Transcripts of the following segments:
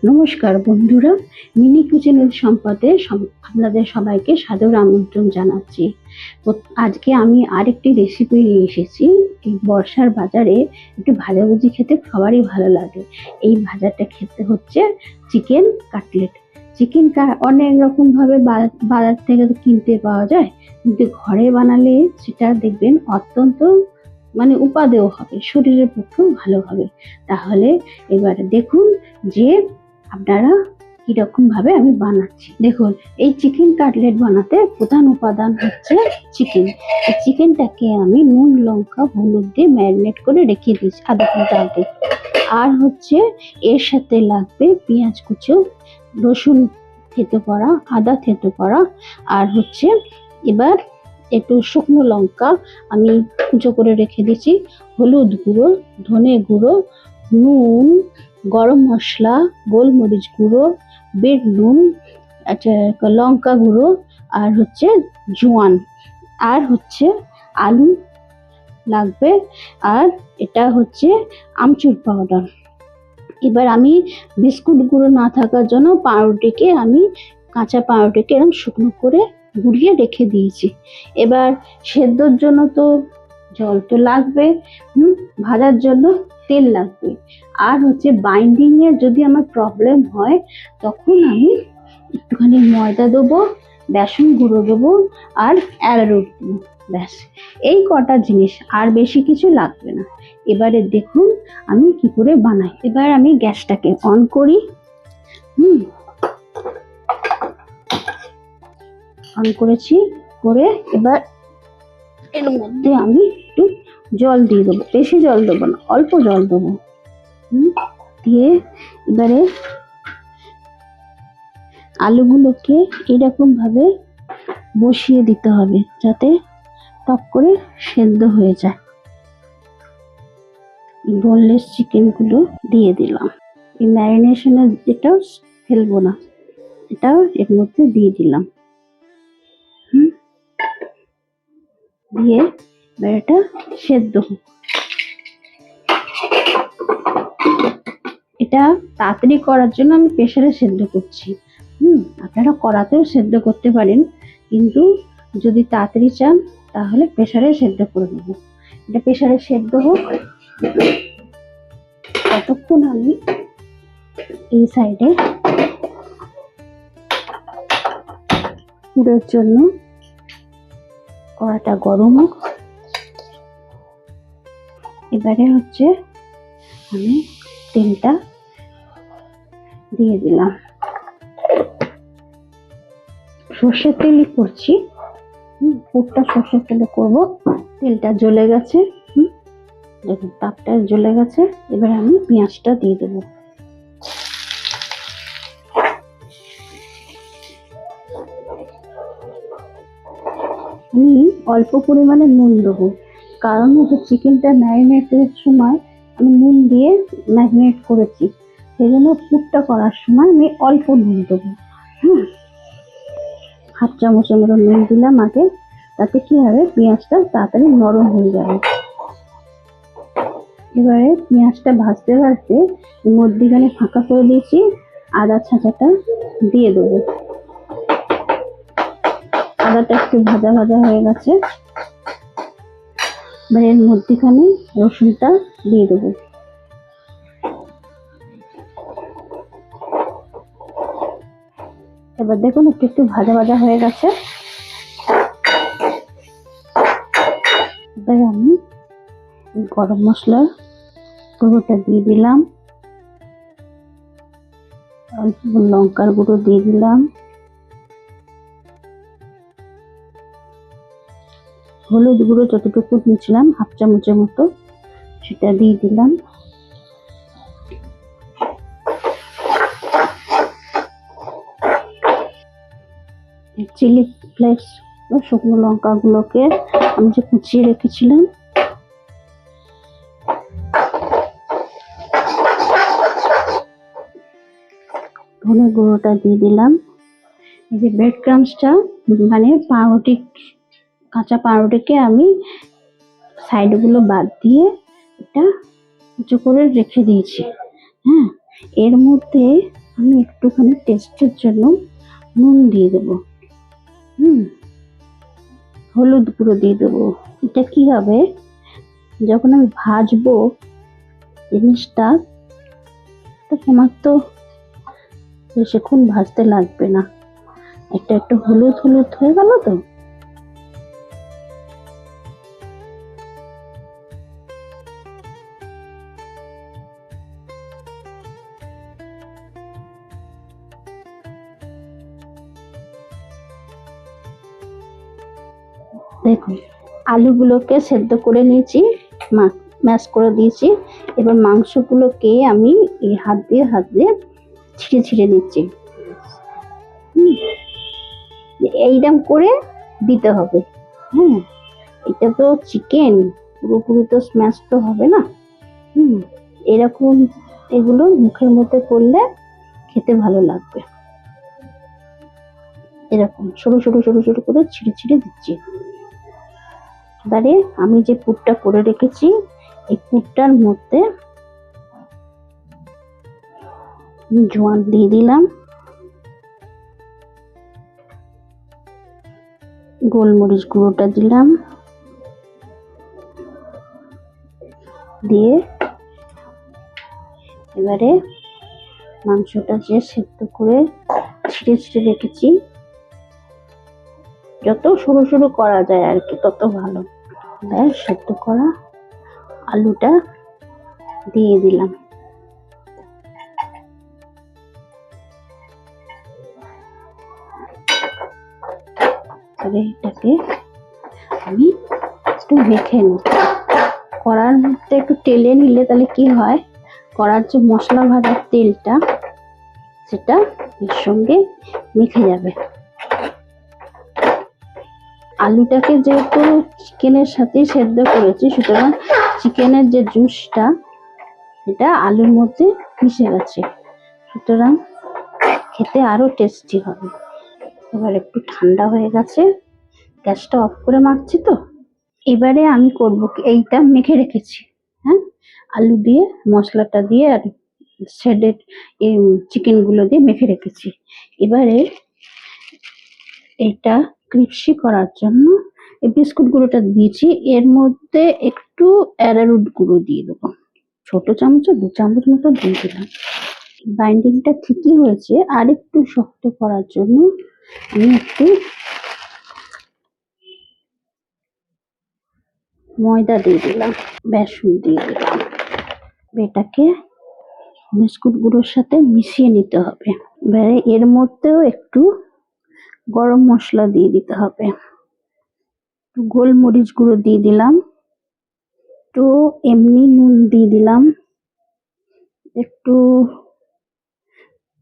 নমস্কার বন্ধুরা, মিনি কিচেনের সম্পাদে আপনাদের সবাইকে সাদর আমন্ত্রণ জানাচ্ছি। আজকে আমি আরেকটি রেসিপি নিয়ে এসেছি। এই বর্ষার বাজারে একটু ভাজাভুজি খেতে সবারই ভালো লাগে। এই ভাজাটা খেতে হচ্ছে চিকেন কাটলেট। অনেক রকম ভাবে বাজার থেকে কিনতে পাওয়া যায়, কিন্তু ঘরে বানালে সেটা দেখবেন অত্যন্ত উপাদেয় হবে, শরীরের পক্ষেও ভালো হবে। তাহলে এবার দেখুন যে আপনারা কিরকম ভাবে আমি বানাচ্ছি। দেখুন, এই চিকেন কাটলেট বানাতে প্রধান উপাদান হচ্ছে চিকেন। এই চিকেনটাকে আমি নুন, লঙ্কা, হলুদ দিয়ে ম্যারিনেট করে রেখে দিয়েছি আধা ঘন্টা আগে। আর হচ্ছে এর সাথে লাগবে পেঁয়াজ কুচো, রসুন থেতো করা, আদা থেতো করা, আর হচ্ছে এবার একটু শুকনো লঙ্কা আমি কুচো করে রেখে দিয়েছি, হলুদ গুঁড়ো, ধনে গুঁড়ো, নুন, গরম মশলা, গোলমরিচ গুঁড়ো, বিট নুন, লঙ্কা গুঁড়ো, আর হচ্ছে জোয়ান, আর হচ্ছে আলু লাগবে, আর এটা হচ্ছে আমচুর পাউডার। এবার আমি বিস্কুট গুঁড়ো না থাকার জন্য কাঁচা পাউরুটিকে এরকম শুকনো করে গুঁড়িয়ে রেখে দিয়েছি। এবার সেদ্ধর জন্য তো জল তো লাগবে, ভাজার জন্য তেল লাগবে, আর হচ্ছে বাইন্ডিং এর যদি আমার প্রবলেম হয় তখন আমি একটুখানি ময়দা দেবো, বেসন গুঁড়ো দেবো, আর অ্যারারুট দেবো। ব্যাস, এই কটা জিনিস, আর বেশি কিছু লাগবে না। এবারে দেখুন আমি কি করে বানাই। এবার আমি গ্যাসটাকে অন করি, অন করেছি, করে এবার এর মধ্যে আমি একটু জল দিয়ে দেবো। বেশি জল দেবো না, অল্প জল দেবো। দিয়ে এবারে আলুগুলোকে এরকম ভাবে বসিয়ে দিতে হবে যাতে টক করে সেদ্ধ হয়ে যায়। বোনলেস চিকেন গুলো দিয়ে দিলাম। এই ম্যারিনেশনের যেটাও ফেলবো না, এটাও এর মধ্যে দিয়ে দিলাম। দিয়ে এবার এটা সেদ্ধ হোক। এটা তাড়াতাড়ি করার জন্য আমি প্রেসারে সেদ্ধ করছি। আপনারা কড়াতেও সেদ্ধ করতে পারেন, কিন্তু যদি তাড়াতাড়ি চান তাহলে প্রেসারে সেদ্ধ করে দেবো। এটা প্রেসারে সেদ্ধ হোক, ততক্ষণ আমি এই সাইডে পুরের জন্য কড়াটা গরম হোক। এবারে হচ্ছে আমি তেলটা দিয়ে দিলাম। সর্ষের তেলই করছি, পুরটা সর্ষের তেলে করবো। তেলটা জ্বলে গেছে, দেখুন তাপটা জ্বলে গেছে। এবার আমি পেঁয়াজটা দিয়ে দেবো। আমি অল্প পরিমাণে নুন দেবো, কারণ হচ্ছে চিকেনটা ম্যারিনেটের সময় আমি নুন দিয়ে ম্যারিনেট করেছি, সেই জন্য পুরটা করার সময় আমি অল্প নুন দেবো। হাফ চামচের মতো নুন দিলাম আগে, তাতে কি হবে, পেঁয়াজটা তাড়াতাড়ি নরম হয়ে যাবে। এবারে পেঁয়াজটা ভাজতে ভাজতে মধ্যিখানে ফাঁকা করে দিয়েছি, আদা ছাঁচাটা দিয়ে দেবো। আদাটা একটু ভাজা ভাজা হয়ে গেছে, এবার এর মধ্যিখানে রসুনটা দিয়ে দেবো। এবার দেখুন একটু ভাজা ভাজা হয়ে গেছে। এবার আমি গরম মশলার গুঁড়োটা দিয়ে দিলাম, অল্প লঙ্কার গুঁড়ো দিয়ে দিলাম, হলুদ গুঁড়ো যতটুকু নিয়েছিলাম হাফ চামচের মতো সেটা দিয়ে দিলাম। চিলি ফ্লেক্স বা শুকনো লঙ্কা গুলোকে আমি যে কুচিয়ে রেখেছিলাম ধনে গুঁড়োটা দিয়ে দিলাম। এই যে ব্রেড ক্রাম্বসটা, পাউরুটি, কাঁচা পাউরুটিকে আমি সাইড গুলো বাদ দিয়ে এটা উঁচু করে রেখে দিয়েছি। এর মধ্যে আমি একটুখানি টেস্টের জন্য নুন দিয়ে দেবো। হুম, হলুদ গুঁড়ো দিয়ে দেবো। এটা কি হবে, যখন আমি ভাজবো জিনিসটা, তো তোমার তো বেশিক্ষণ ভাজতে লাগবে না, একটা একটু হলুদ হলুদ হয়ে গেল তো। দেখুন, আলুগুলোকে সেদ্ধ করে নিয়েছি, ম্যাশ করে দিয়েছি। এবার মাংসগুলোকে আমি এই হাত দিয়ে ছিঁড়ে ছিঁড়ে নিচ্ছি। এইরকম করে দিতে হবে। হ্যাঁ, এটা তো চিকেন, পুরোপুরি তো স্ম্যাশ তো হবে না। এরকম এগুলো মুখের মধ্যে করলে খেতে ভালো লাগবে। এরকম সরু সরু সরু সরু করে ছিঁড়ে ছিঁড়ে দিচ্ছি। এবারে আমি যে পুরটা করে রেখেছি, এই পুরটার মধ্যে জোয়ান দিয়ে দিলাম, গোলমরিচ গুঁড়োটা দিলাম, দিয়ে এবারে মাংসটা যে সেদ্ধ করে ছিঁড়ে ছিঁড়ে রেখেছি, যত সরু সরু করা যায় আর কি তত ভালো। সেদ্ধ করা আলুটা দিয়ে দিলাম। এটাকে আমি একটু মেখে নেব। কড়ার মধ্যে একটু টেলে নিলে তাহলে কি হয়, কড়ার যে মশলা ভাজার তেলটা সেটা এর সঙ্গে মেখে যাবে। আলুটাকে যেহেতু চিকেনের সাথে সেদ্ধ করেছি, সুতরাং চিকেনের যে জুসটা এটা আলুর মধ্যে মিশে গেছে, সুতরাং খেতে আরো টেস্টি হবে। এবার একটু ঠান্ডা হয়ে গেছে, গ্যাসটা অফ করে মাখছি তো। এবারে আমি করব কি, এইটা মেখে রেখেছি, হ্যাঁ, আলু দিয়ে মশলাটা দিয়ে আর শেডেড এই চিকেন গুলো দিয়ে মেখে রেখেছি। এবারে এটা ক্রিপসি করার জন্য এই বিস্কুট গুঁড়োটা দিয়েছি, এর মধ্যে একটু অ্যারারুট গুঁড়ো দিয়ে দেবো, ছোট চামচে 2 চামচ মতো দিয়ে দিলাম। বাইন্ডিংটা ঠিকই হয়েছে, আর একটু শক্ত করার জন্য আমি একটু ময়দা দিয়ে দিলাম, বেসন দিয়ে দিলাম। এটাকে বিস্কুট গুঁড়োর সাথে মিশিয়ে নিতে হবে। এবারে এর মধ্যেও একটু গরম মশলা দিয়ে দিতে হবে, একটু গোলমরিচ গুঁড়ো দিয়ে দিলাম, একটু এমনি নুন দিয়ে দিলাম, একটু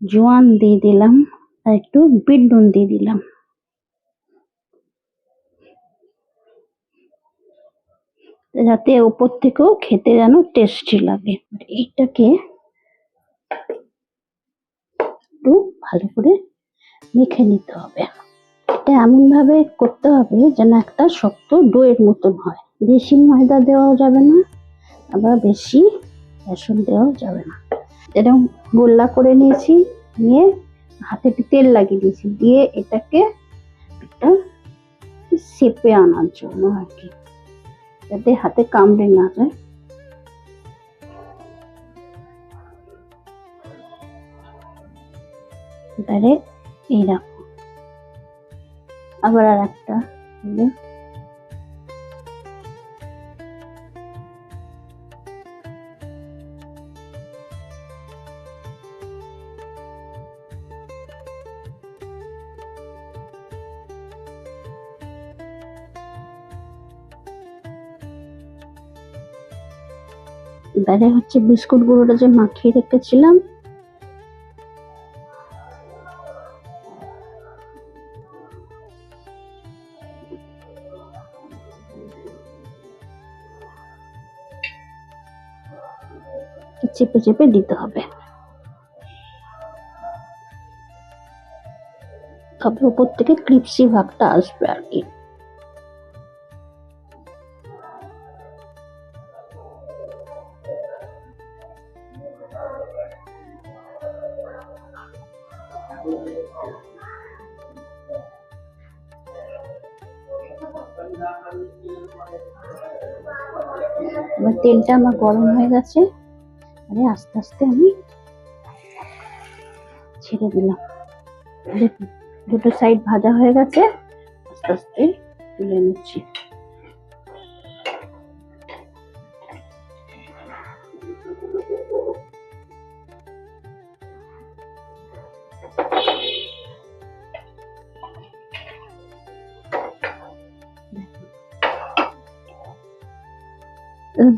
জোয়ান দিয়ে দিলাম, আর একটু বিট নুন দিয়ে দিলাম, যাতে ওপর থেকেও খেতে যেন টেস্টি লাগে। এইটাকে একটু ভালো করে মেখে নিতে হবে। এটা এমন ভাবে করতে হবে যেন একটা শক্ত ডোয়ের মতন হয়। বেশি ময়দা দেওয়াও যাবে না, আবার বেশি বেসন দেওয়াও যাবে না। এরকম গোল্লা করে নিয়েছি, নিয়ে হাতে তেল লাগিয়ে দিয়েছি, দিয়ে এটাকে একটা শেপে আনার জন্য আর কি, যাতে হাতে কামড়ে না যায়। এবারে এইরকম আবার আর একটা এবারে হচ্ছে বিস্কুট গুঁড়োটা যে মাখিয়ে রেখেছিলাম, চেপে চেপে দিতে হবে, তবে উপর থেকে ক্রিপসি ভাবটা আসবে আর কি। এবার তেলটা আমার গরম হয়ে গেছে, আরে আস্তে আস্তে আমি ছেড়ে দিলাম। দেখুন দুটো সাইড ভাজা হয়ে গেছে, আস্তে আস্তে তুলে নিচ্ছি।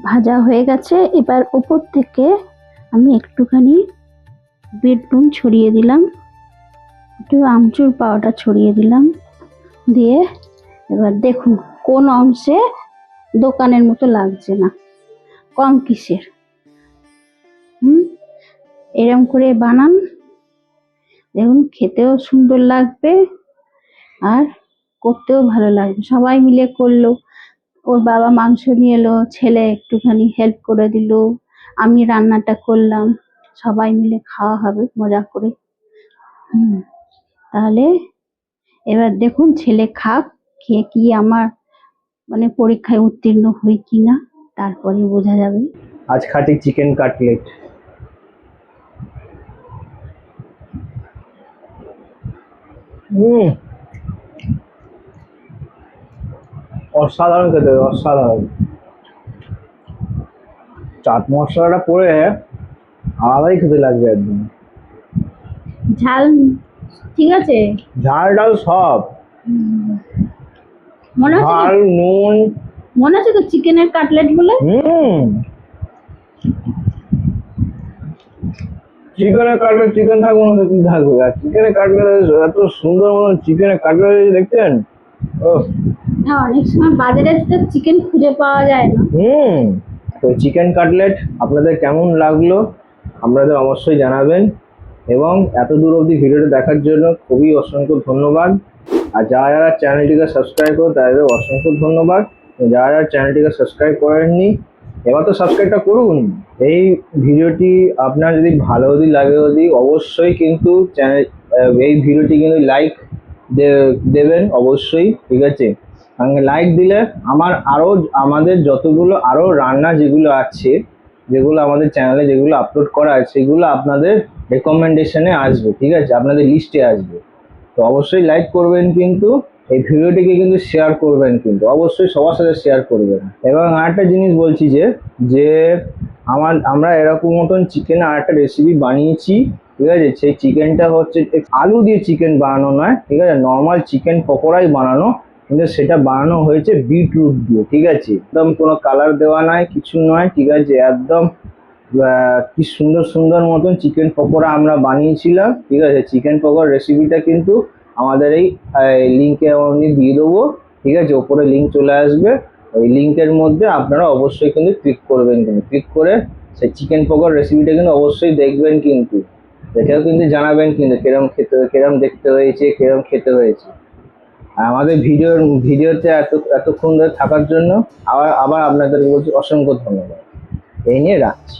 ভাজা হয়ে গেছে, এবার উপর থেকে আমি একটুখানি বিট নুন ছড়িয়ে দিলাম, একটু আমচুর পাউডার ছড়িয়ে দিলাম, দিয়ে এবার দেখুন কোন অংশে দোকানের মতো লাগছে না, কম কিসের। এরকম করে বানান, দেখুন খেতেও সুন্দর লাগবে আর করতেও ভালো লাগবে। সবাই মিলে করলো, ওর বাবা মাংস নিয়ে এলো, ছেলে একটুখানি হেল্প করে দিল, আমি রান্নাটা করলাম, সবাই মিলে খাওয়া হবে মজা করে। তাহলে এবার দেখুন ছেলে খাক, খেয়ে কি আমার মানে পরীক্ষায় উত্তীর্ণ হই কিনা তারপরে বোঝা যাবে। আজ খাটি চিকেন কাটলেট। অসাধারণ খেতে, অসাধারণ। চাট মশলাটা পরে আলাদাই খেতে লাগবে একদম। ঝাল ঠিক আছে, ঝাল ডাল সব, মনে আছে ঝাল নুন, মনে আছে তো চিকেনের কাটলেট বলে। চিকেনের কাটলেট, চিকেন থাকবো না কি থাকবে, আর চিকেনের কাটলেট এত সুন্দর মতন চিকেনের কাটলেট দেখতেন। অনেক সময় বাজারে তো চিকেন খুঁজে পাওয়া যায় না। তো চিকেন কাটলেট আপনাদের কেমন লাগলো আপনাদের অবশ্যই জানাবেন, এবং এত দূর অবধি ভিডিওটা দেখার জন্য খুবই অসংখ্য ধন্যবাদ। আর যারা যারা চ্যানেলটিকে সাবস্ক্রাইব করো তাদের অসংখ্য ধন্যবাদ। যারা যারা চ্যানেলটিকে সাবস্ক্রাইব করেননি এবার তো সাবস্ক্রাইবটা করুন। এই ভিডিওটি আপনার যদি ভালো যদি লাগে অবশ্যই কিন্তু এই ভিডিওটি কিন্তু লাইক দেবেন অবশ্যই, ঠিক আছে। লাইক দিলে আমাদের যতগুলো আরও রান্না যেগুলো আছে, যেগুলো আমাদের চ্যানেলে যেগুলো আপলোড করা আছে সেগুলো আপনাদের রেকমেন্ডেশনে আসবে, ঠিক আছে, আপনাদের লিস্টে আসবে। তো অবশ্যই লাইক করবেন, কিন্তু এই ভিডিওটিকে কিন্তু শেয়ার করবেন, কিন্তু অবশ্যই সবার সাথে শেয়ার করবেন। এবং আরেকটা জিনিস বলছি যে আমরা এরকম মতন চিকেন আরেকটা রেসিপি বানিয়েছি, ঠিক আছে। সেই চিকেনটা হচ্ছে আলু দিয়ে চিকেন বানানো নয়, ঠিক আছে, নর্মাল চিকেন পকোড়াই বানানো, কিন্তু সেটা বানানো হয়েছে বিটরুট দিয়ে, ঠিক আছে। একদম কোনো কালার দেওয়া নয়, কিছু নয়, ঠিক আছে। একদম কি সুন্দর সুন্দর মতন চিকেন পকোড়া আমরা বানিয়েছিলাম, ঠিক আছে। চিকেন পকোড়া রেসিপিটা কিন্তু আমাদের এই লিঙ্কে আমি দিয়ে দেবো, ঠিক আছে। ওপরে লিঙ্ক চলে আসবে, ওই লিঙ্কের মধ্যে আপনারা অবশ্যই কিন্তু ক্লিক করবেন, কিন্তু ক্লিক করে সেই চিকেন পকোড়া রেসিপিটা কিন্তু অবশ্যই দেখবেন, কিন্তু এটাও কিন্তু জানাবেন কিন্তু কিরম দেখতে হয়েছে, কিরম খেতে হয়েছে। আর আমাদের ভিডিওতে এতক্ষণ ধরে থাকার জন্য আবার আপনাদেরকে বলছি অসংখ্য ধন্যবাদ। এই নিয়ে রাখছি।